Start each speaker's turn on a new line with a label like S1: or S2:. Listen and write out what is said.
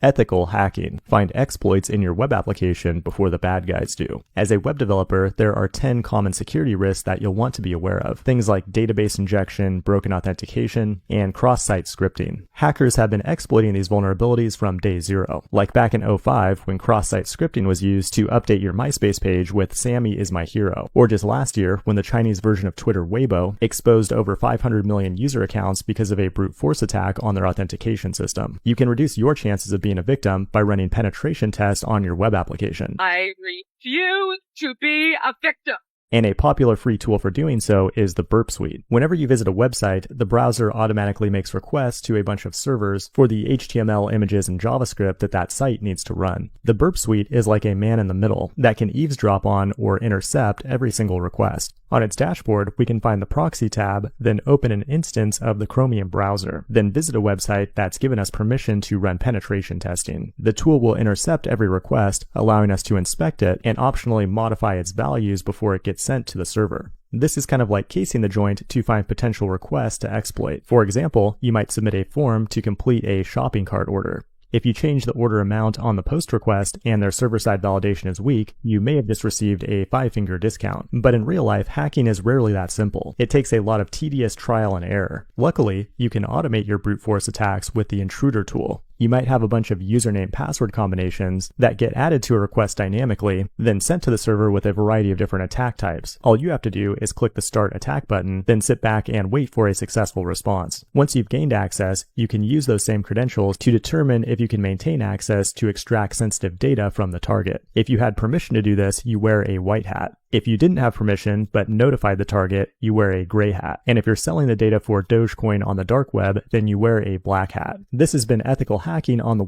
S1: Ethical hacking. Find exploits in your web application before the bad guys do. As a web developer, there are 10 common security risks that you'll want to be aware of. Things like database injection, broken authentication, and cross-site scripting. Hackers have been exploiting these vulnerabilities from day zero. Like back in 2005 when cross-site scripting was used to update your MySpace page with Sammy is my hero. Or just last year when the Chinese version of Twitter, Weibo, exposed over 500 million user accounts because of a brute force attack on their authentication system. You can reduce your chances of being a victim by running penetration tests on your web application.
S2: I refuse to be a victim.
S1: And a popular free tool for doing so is the Burp Suite. Whenever you visit a website, the browser automatically makes requests to a bunch of servers for the HTML images and JavaScript that site needs to run. The Burp Suite is like a man in the middle that can eavesdrop on or intercept every single request. On its dashboard, we can find the Proxy tab, then open an instance of the Chromium browser, then visit a website that's given us permission to run penetration testing. The tool will intercept every request, allowing us to inspect it and optionally modify its values before it gets sent to the server. This is kind of like casing the joint to find potential requests to exploit. For example, you might submit a form to complete a shopping cart order. If you change the order amount on the post request and their server-side validation is weak, you may have just received a 5-finger discount. But in real life, hacking is rarely that simple. It takes a lot of tedious trial and error. Luckily, you can automate your brute force attacks with the Intruder tool. You might have a bunch of username password combinations that get added to a request dynamically, then sent to the server with a variety of different attack types. All you have to do is click the Start Attack button, then sit back and wait for a successful response. Once you've gained access, you can use those same credentials to determine if you can maintain access to extract sensitive data from the target. If you had permission to do this, you wear a white hat. If you didn't have permission but notified the target, you wear a gray hat. And if you're selling the data for Dogecoin on the dark web, then you wear a black hat. This has been Ethical Hacking on the